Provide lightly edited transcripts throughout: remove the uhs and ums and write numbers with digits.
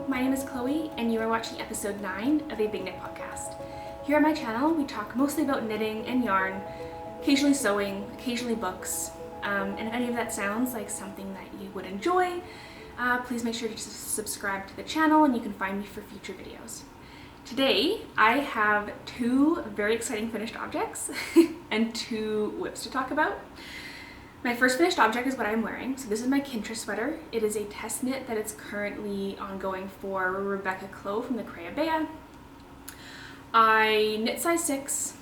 my name is Chloe and you are watching episode 9 of a Big Knit podcast. Here on my channel we talk mostly about knitting and yarn, occasionally sewing, occasionally books, and if any of that sounds like something that you would enjoy, please make sure to subscribe to the channel and you can find me for future videos. Today I have 2 very exciting finished objects and 2 whips to talk about. My first finished object is what I'm wearing. So this is my Kintra sweater. It is a test knit that is currently ongoing for Rebecca Clow from the Thaleia. I knit size 6.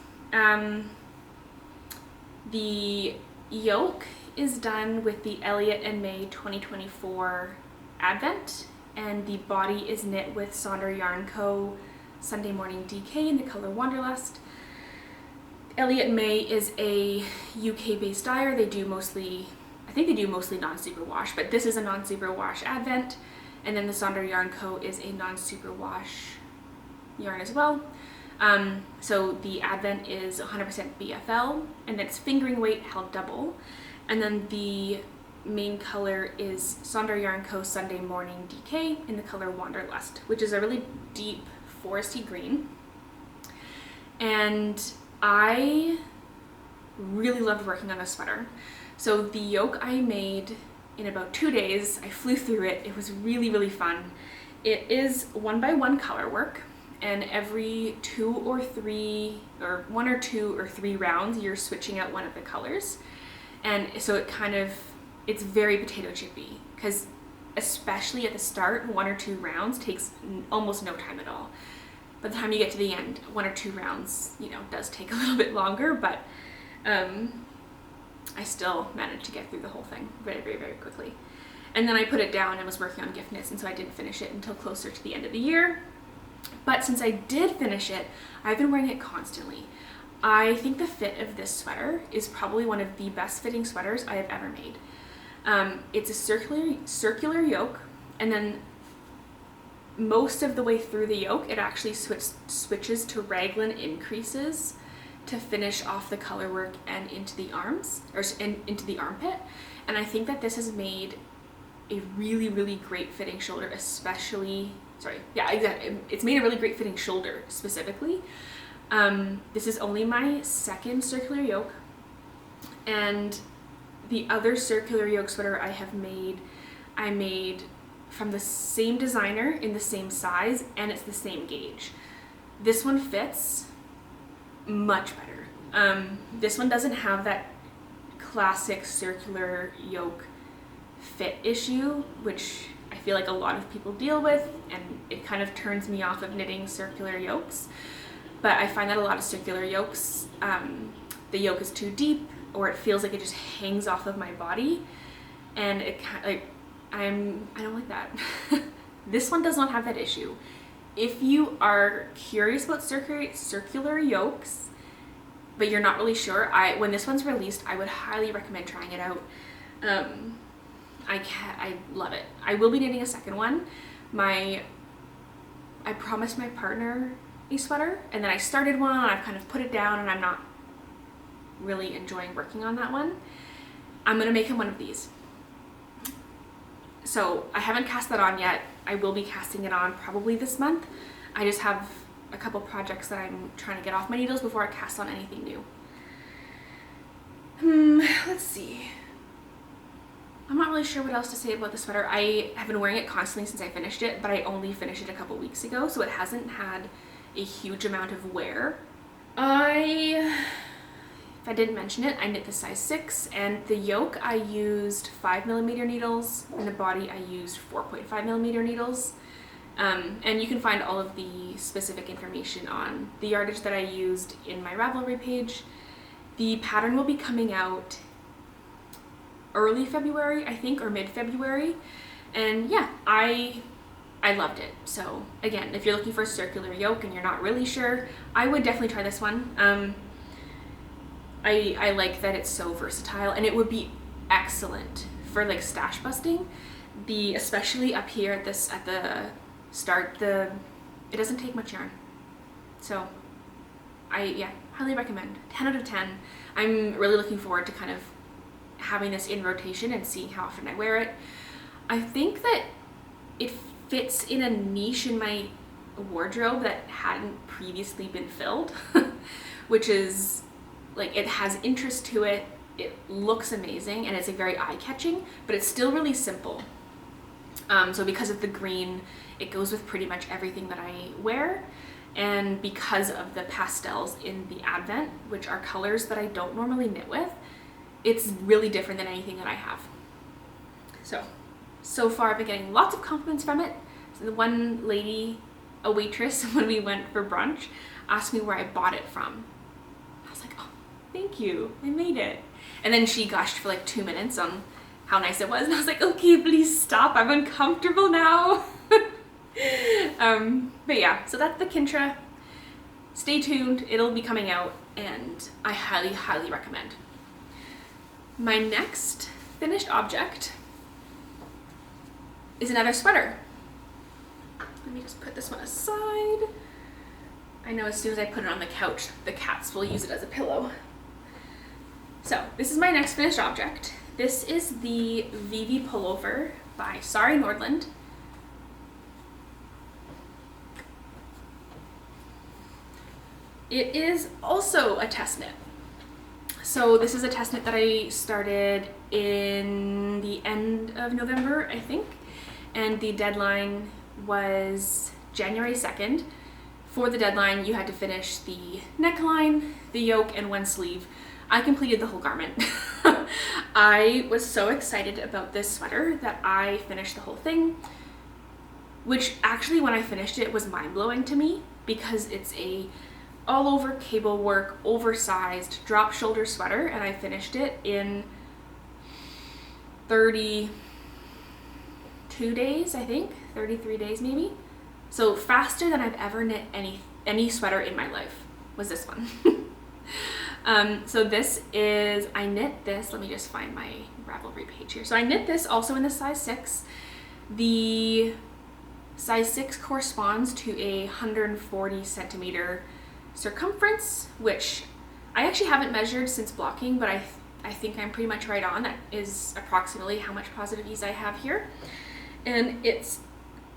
The yoke is done with the Elliott and May 2024 Advent, and the body is knit with Sonder Yarn Co. Sunday Morning DK in the color Wanderlust. Elliott May is a UK based dyer. They do mostly, I think they do mostly non-superwash, but this is a non-superwash Advent. And then the Sonder Yarn Co. is a non-superwash yarn as well. So the Advent is 100% BFL, and it's fingering weight held double. And then the main color is Sonder Yarn Co. Sunday Morning DK in the color Wanderlust, which is a really deep foresty green. And I really loved working on this sweater. So the yoke I made in about 2 days. I flew through it. It was really, really fun. It is 1x1 color work, and every 2 or 3, or 1 or 2 or 3 rounds, you're switching out one of the colors. And so it's very potato chippy, because especially at the start, 1 or 2 rounds takes almost no time at all. By the time you get to the end, 1 or 2 rounds, does take a little bit longer, but I still managed to get through the whole thing very, very, very quickly. And then I put it down and was working on gift knits, and so I didn't finish it until closer to the end of the year. But since I did finish it, I've been wearing it constantly. I think the fit of this sweater is probably one of the best fitting sweaters I have ever made. It's a circular yoke, and then most of the way through the yoke, it actually switches to raglan increases to finish off the color work and into the arms, or into the armpit. And I think that this has made a really, really great fitting shoulder, it's made a really great fitting shoulder specifically. This is only my 2nd circular yoke, and the other circular yoke sweater I made from the same designer in the same size, and it's the same gauge. This one fits much better. This one doesn't have that classic circular yoke fit issue, which I feel like a lot of people deal with, and it kind of turns me off of knitting circular yokes. But I find that a lot of circular yokes, the yoke is too deep, or it feels like it just hangs off of my body, and it I don't like that. This one does not have that issue. If you are curious about circular yokes, but you're not really sure, when this one's released, I would highly recommend trying it out. I love it. I will be knitting a 2nd one. I promised my partner a sweater, and then I started one, and I've kind of put it down, and I'm not really enjoying working on that one. I'm gonna make him one of these. So I haven't cast that on yet. I will be casting it on probably this month. I just have a couple projects that I'm trying to get off my needles before I cast on anything new. Let's see. I'm not really sure what else to say about the sweater. I have been wearing it constantly since I finished it, but I only finished it a couple weeks ago, so it hasn't had a huge amount of wear. If I didn't mention it, I knit the size 6, and the yoke I used 5mm needles, and the body I used 4.5mm needles. And you can find all of the specific information on the yardage that I used in my Ravelry page. The pattern will be coming out early February, I think, or mid-February. And yeah, I loved it. So again, if you're looking for a circular yoke and you're not really sure, I would definitely try this one. I like that it's so versatile, and it would be excellent for like stash busting. Especially up here at the start, it doesn't take much yarn. So I highly recommend. 10 out of 10. I'm really looking forward to kind of having this in rotation and seeing how often I wear it. I think that it fits in a niche in my wardrobe that hadn't previously been filled, which is like, it has interest to it, it looks amazing, and it's like very eye-catching, but it's still really simple. So because of the green, it goes with pretty much everything that I wear, and because of the pastels in the Advent, which are colors that I don't normally knit with, it's really different than anything that I have. So far I've been getting lots of compliments from it. So the one lady, a waitress, when we went for brunch, asked me where I bought it from. I was like, oh, thank you, I made it. And then she gushed for like 2 minutes on how nice it was, and I was like, okay, please stop, I'm uncomfortable now. But yeah, so that's the Kintra. Stay tuned, it'll be coming out, and I highly, highly recommend. My next finished object is another sweater. Let me just put this one aside. I know as soon as I put it on the couch, the cats will use it as a pillow. So this is my next finished object. This is the Vivi Pullover by Sari Nordlund. It is also a test knit. So this is a test knit that I started in the end of November, I think, and the deadline was January 2nd. For the deadline, you had to finish the neckline, the yoke, and one sleeve. I completed the whole garment. I was so excited about this sweater that I finished the whole thing, which actually when I finished it was mind-blowing to me, because it's a all over cable work, oversized drop shoulder sweater, and I finished it in 32 days, I think, 33 days maybe. So faster than I've ever knit any sweater in my life was this one. So this is, I knit this, let me just find my Ravelry page here. So I knit this also in the size 6. The size 6 corresponds to a 140 centimeter circumference, which I actually haven't measured since blocking, but I think I'm pretty much right on. That is approximately how much positive ease I have here. And it's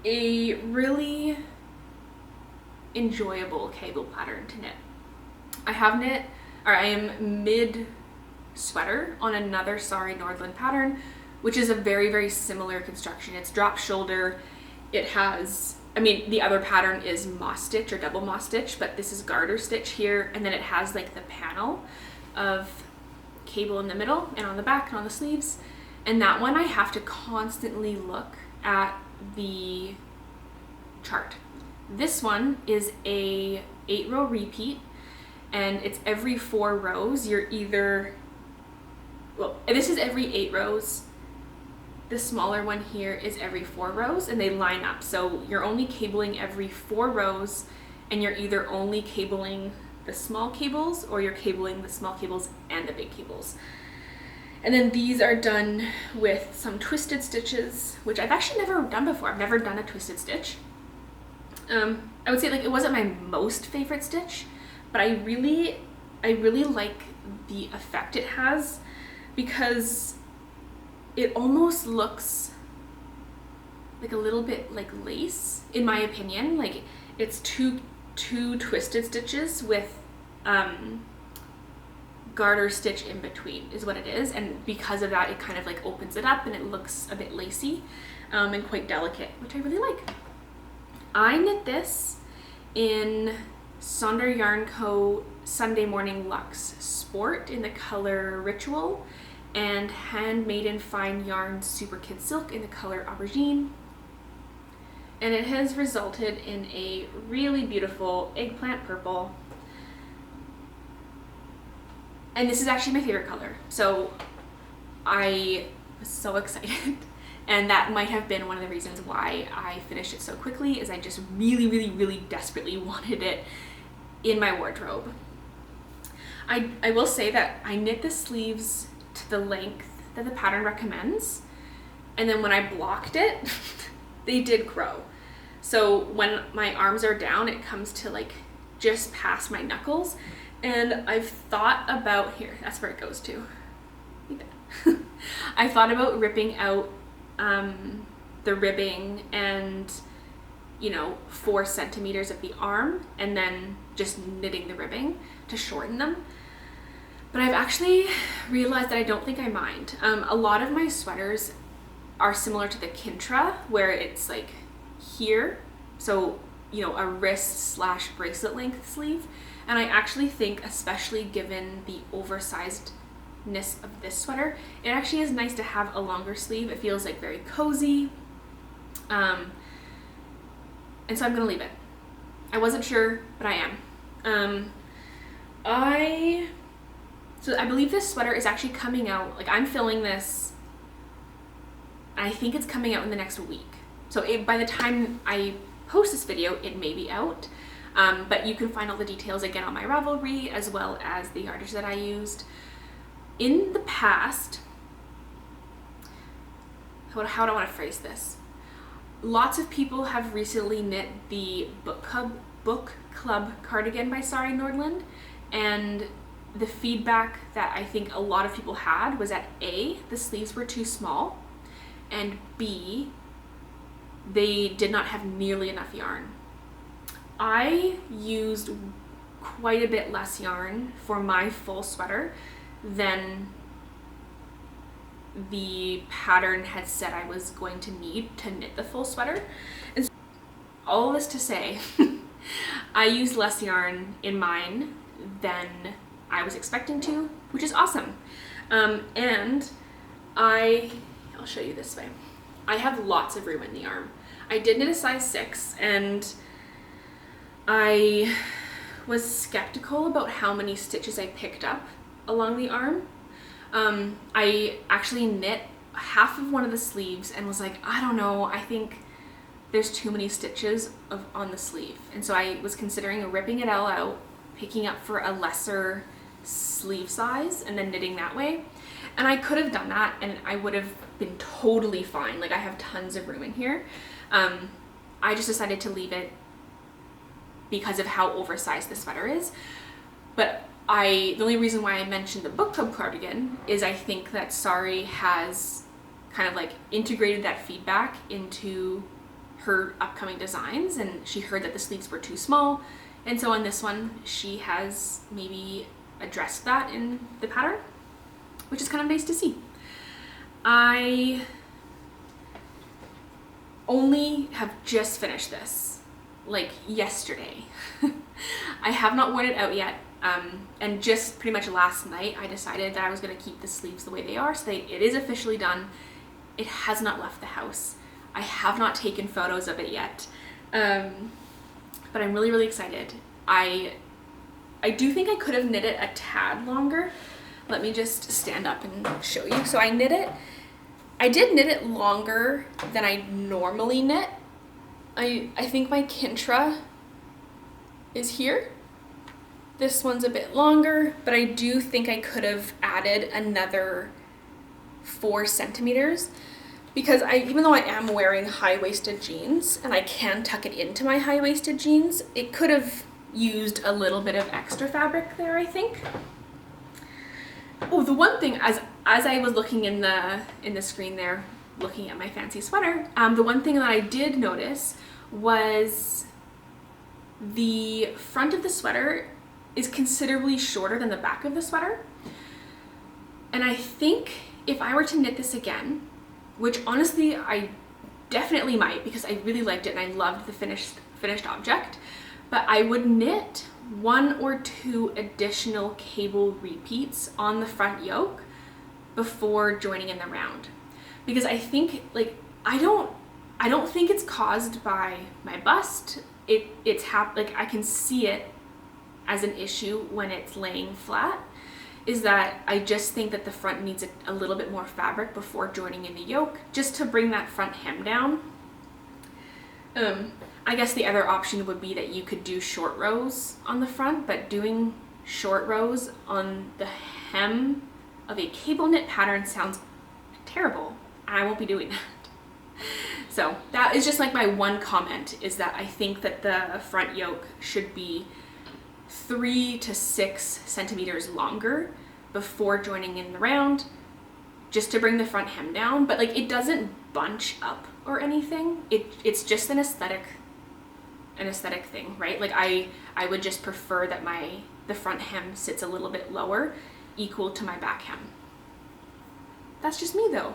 a really enjoyable cable pattern to knit. I am mid sweater on another Sari Nordlund pattern, which is a very, very similar construction. It's drop shoulder. It has, I mean, the other pattern is moss stitch or double moss stitch, but this is garter stitch here, and then it has like the panel of cable in the middle and on the back and on the sleeves. And that one I have to constantly look at the chart. This one is a 8-row repeat, and it's every 4 rows. You're either, well, this is every 8 rows. The smaller one here is every 4 rows, and they line up. So you're only cabling every 4 rows, and you're either only cabling the small cables, or you're cabling the small cables and the big cables. And then these are done with some twisted stitches, which I've actually never done before. I've never done a twisted stitch. I would say like it wasn't my most favorite stitch, but I really like the effect it has, because it almost looks like a little bit like lace, in my opinion. Like it's two twisted stitches with garter stitch in between is what it is, and because of that it kind of like opens it up and it looks a bit lacy and quite delicate, which I really like. I knit this in Sonder Yarn Co. Sunday Morning Luxe Sport in the color Ritual, and Handmade in Fine Yarn Super Kid Silk in the color Aubergine. And it has resulted in a really beautiful eggplant purple. And this is actually my favorite color. So I was so excited. And that might have been one of the reasons why I finished it so quickly, is I just really, really, really desperately wanted it in my wardrobe. I will say that I knit the sleeves to the length that the pattern recommends, and then when I blocked it, they did grow. So when my arms are down, it comes to like just past my knuckles, and I've thought about, here, that's where it goes to. I thought about ripping out the the ribbing and, you know, 4 centimeters of the arm and then just knitting the ribbing to shorten them. But I've actually realized that I don't think I mind. A lot of my sweaters are similar to the Kintra, where it's like here, so, you know, a wrist / bracelet length sleeve. And I actually think, especially given the oversizedness of this sweater, it actually is nice to have a longer sleeve. It feels like very cozy. And so I'm gonna leave it. I wasn't sure, but I am. So I believe this sweater is actually coming out, like I'm filming this, I think it's coming out in the next week. So by the time I post this video, it may be out. But you can find all the details again on my Ravelry, as well as the yardage that I used. In the past, how do I want to phrase this? Lots of people have recently knit the book club cardigan by Sari Nordlund, and the feedback that I think a lot of people had was that A, the sleeves were too small, and B, they did not have nearly enough yarn. I used quite a bit less yarn for my full sweater than the pattern had said I was going to need to knit the full sweater. And so, all this to say, I used less yarn in mine than I was expecting to, which is awesome. And I'll show you this way. I have lots of room in the arm. I did knit a size 6, and I was skeptical about how many stitches I picked up along the arm. I actually knit half of one of the sleeves and was like, I don't know, I think there's too many stitches on the sleeve. And so I was considering ripping it all out, picking up for a lesser sleeve size, and then knitting that way. And I could have done that and I would have been totally fine. Like, I have tons of room in here. I just decided to leave it because of how oversized the sweater is. But the only reason why I mentioned the book club cardigan is I think that Sari has kind of like integrated that feedback into her upcoming designs, and she heard that the sleeves were too small, and so on this one she has maybe addressed that in the pattern, which is kind of nice to see. I only have just finished this, like yesterday. I have not worn it out yet, and just pretty much last night I decided that I was going to keep the sleeves the way they are, so it is officially done. It has not left the house. I have not taken photos of it yet, but I'm really excited. I do think I could have knit it a tad longer. Let me just stand up and show you. So I did knit it longer than I normally knit. I think my Kintra is here. This one's a bit longer, but I do think I could have added another 4 centimeters, because even though I am wearing high-waisted jeans and I can tuck it into my high-waisted jeans, it could have used a little bit of extra fabric there, I think. Oh, the one thing, as I was looking in the screen there, looking at my fancy sweater, the one thing that I did notice was the front of the sweater is considerably shorter than the back of the sweater. And I think if I were to knit this again, which honestly I definitely might, because I really liked it and I loved the finished object, but I would knit 1 or 2 additional cable repeats on the front yoke before joining in the round, because I think, like, I don't think it's caused by my bust. Like, I can see it as an issue when it's laying flat, is that I just think that the front needs a little bit more fabric before joining in the yoke, just to bring that front hem down. I guess the other option would be that you could do short rows on the front, but doing short rows on the hem of a cable knit pattern sounds terrible. I won't be doing that. So that is just like my one comment, is that I think that the front yoke should be 3 to 6 centimeters longer before joining in the round, just to bring the front hem down, but like it doesn't bunch up or anything. It's just an aesthetic thing, right? Like I would just prefer that the front hem sits a little bit lower, equal to my back hem. That's just me though.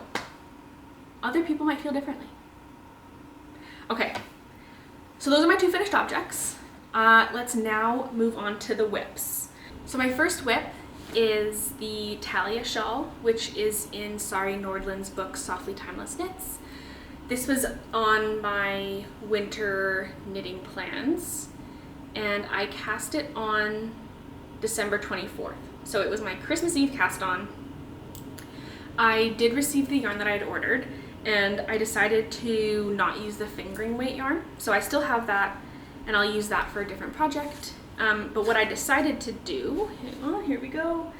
Other people might feel differently. Okay, so those are my two finished objects. Let's now move on to the whips. So my first whip is the Thaleia shawl, which is in Sari Nordlund's book Softly Timeless Knits. This was on my winter knitting plans, and I cast it on December 24th. So it was my Christmas Eve cast on. I did receive the yarn that I had ordered, and I decided to not use the fingering weight yarn. So I still have that, and I'll use that for a different project. But what I decided to do, here we go,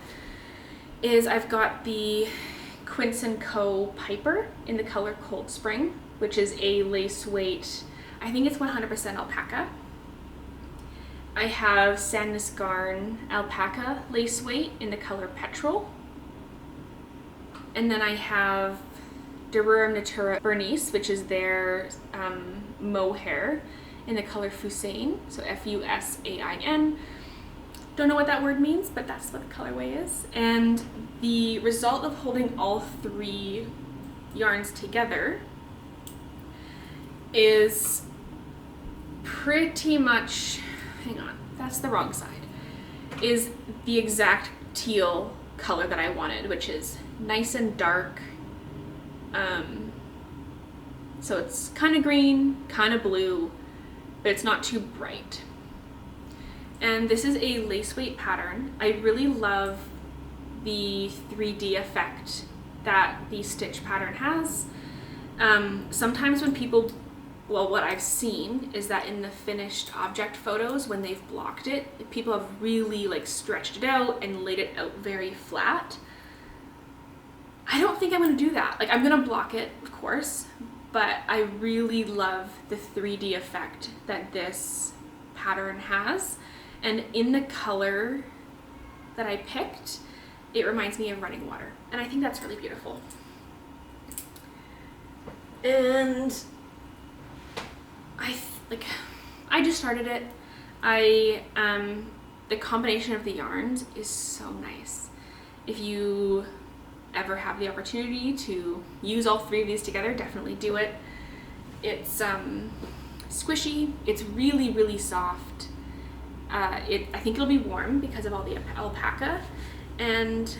is I've got the Quince & Co. Piper in the color Cold Spring, which is a lace weight, I think it's 100% alpaca. I have Sandnes Garn Alpaca lace weight in the color Petrol. And then I have Derura Natura Bernice, which is their mohair in the color Fusain, so Fusain. Don't know what that word means, but that's what the colorway is. And the result of holding all three yarns together is pretty much, hang on, that's the wrong side, is the exact teal color that I wanted, which is nice and dark. So it's kind of green, kind of blue, but it's not too bright. And this is a lace weight pattern. I really love the 3D effect that the stitch pattern has. Sometimes when people, well, what I've seen is that in the finished object photos, when they've blocked it, people have really like stretched it out and laid it out very flat. I don't think I'm gonna do that. Like, I'm gonna block it, of course, but I really love the 3D effect that this pattern has. And in the color that I picked, it reminds me of running water. And I think that's really beautiful. And I just started it. The combination of the yarns is so nice. If you ever have the opportunity to use all three of these together, definitely do it. It's squishy, it's really, really soft. I think it'll be warm because of all the alpaca, and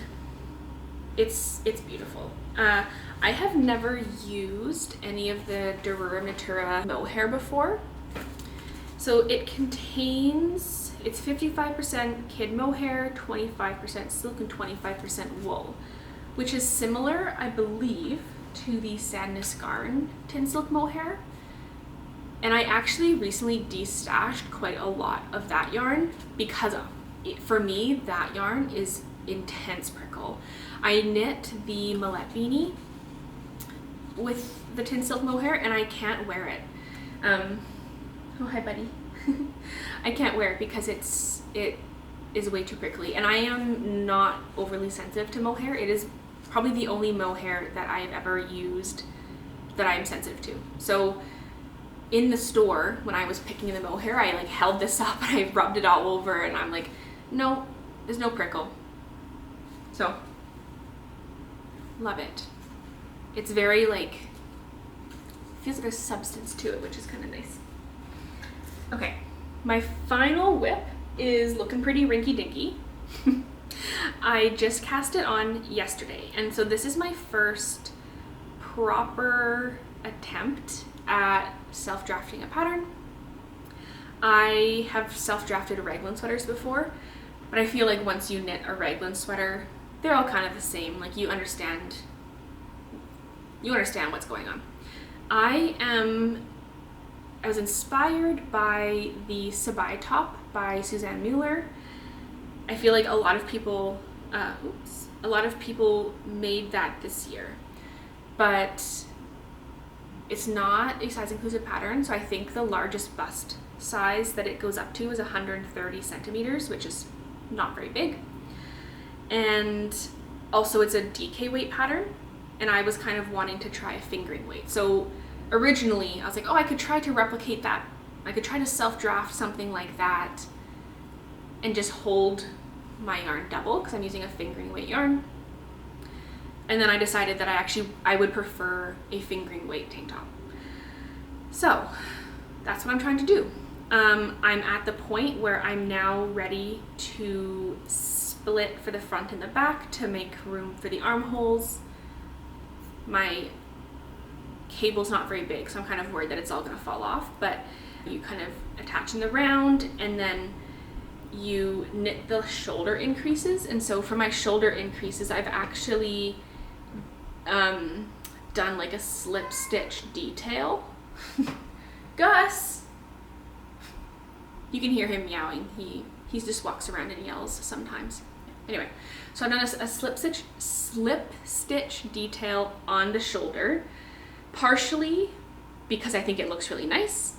it's beautiful. I have never used any of the Derura Natura mohair before. So it contains, it's 55% kid mohair, 25% silk, and 25% wool, which is similar, I believe, to the Sandnes Garn tin silk mohair. And I actually recently destashed quite a lot of that yarn because for me, that yarn is intense prickle. I knit the Millet Beanie with the tin silk mohair and I can't wear it. Oh, hi buddy. I can't wear it because it is way too prickly, and I am not overly sensitive to mohair. It is probably the only mohair that I have ever used that I am sensitive to. So in the store, when I was picking the mohair, I like held this up and I rubbed it all over, and I'm like, no, there's no prickle. So love it. It's very like, feels like a substance to it, which is kind of nice. Okay, my final whip is looking pretty rinky-dinky. I just cast it on yesterday, and so this is my first proper attempt at self-drafting a pattern. I have self-drafted raglan sweaters before, but I feel like once you knit a raglan sweater, they're all kind of the same. Like, you understand what's going on. I was inspired by the Sabai top by Suzanne Mueller. I feel like a lot of people made that this year, but it's not a size inclusive pattern. So I think the largest bust size that it goes up to is 130 centimeters, which is not very big. And also it's a DK weight pattern, and I was kind of wanting to try a fingering weight. So originally I was like, oh, I could try to replicate that. I could try to self-draft something like that and just hold my yarn double because I'm using a fingering weight yarn. And then I decided that I would prefer a fingering weight tank top. So that's what I'm trying to do. I'm at the point where I'm now ready to split for the front and the back to make room for the armholes. My cable's not very big, so I'm kind of worried that it's all gonna fall off, but you kind of attach in the round and then you knit the shoulder increases. And so for my shoulder increases, I've actually done like a slip stitch detail. Gus! You can hear him meowing. He just walks around and yells sometimes. Anyway, so I've done a slip stitch detail on the shoulder, partially because I think it looks really nice,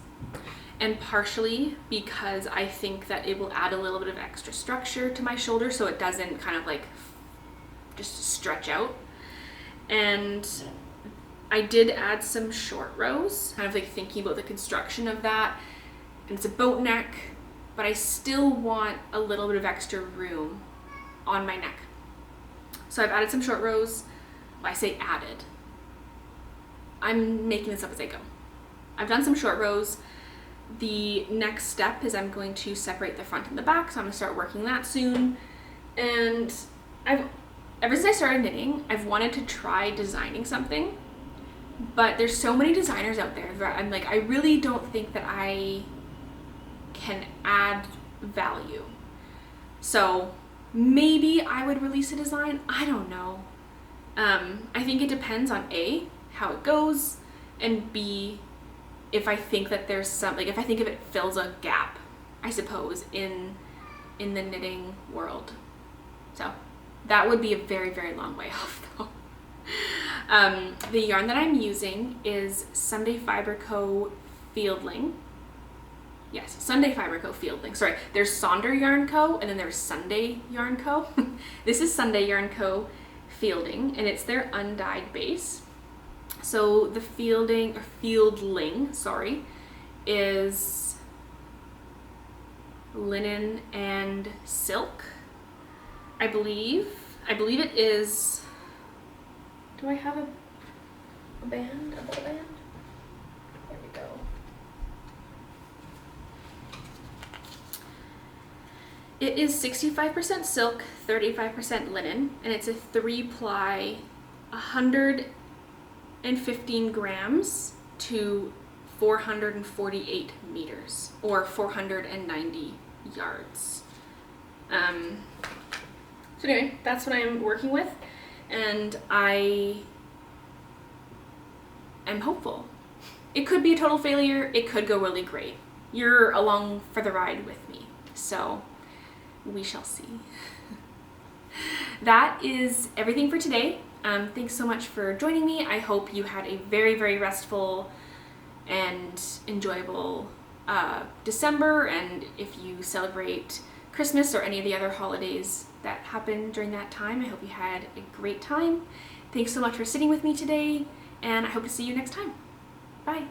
and partially because I think that it will add a little bit of extra structure to my shoulder so it doesn't kind of like just stretch out. And I did add some short rows, kind of like thinking about the construction of that. And it's a boat neck, but I still want a little bit of extra room on my neck. So I've added some short rows. Well, I say added. I'm making this up as I go. I've done some short rows. The next step is I'm going to separate the front and the back, so I'm gonna start working that soon. And ever since I started knitting, I've wanted to try designing something, but there's so many designers out there that I'm like, I really don't think that I can add value. So maybe I would release a design, I don't know. I think it depends on A, how it goes, and B, if I think that there's some, like if I think if it fills a gap, I suppose, in the knitting world. So that would be a very, very long way off though. The yarn that I'm using is Sunday Fiber Co. Fieldling. Yes, Sunday Fiber Co. Fieldling. Sorry, there's Sonder Yarn Co. and then there's Sunday Yarn Co. This is Sunday Yarn Co. Fielding, and it's their undyed base. So the fieldling, sorry, is linen and silk, I believe. I believe it is, do I have a band, a ball band? There we go. It is 65% silk, 35% linen, and it's a 3-ply, 115 grams to 448 meters, or 490 yards. So anyway, that's what I'm working with, and I am hopeful. It could be a total failure, it could go really great. You're along for the ride with me, so we shall see. That is everything for today. Thanks so much for joining me. I hope you had a very, very restful and enjoyable December, and if you celebrate Christmas or any of the other holidays that happen during that time, I hope you had a great time. Thanks so much for sitting with me today, and I hope to see you next time. Bye.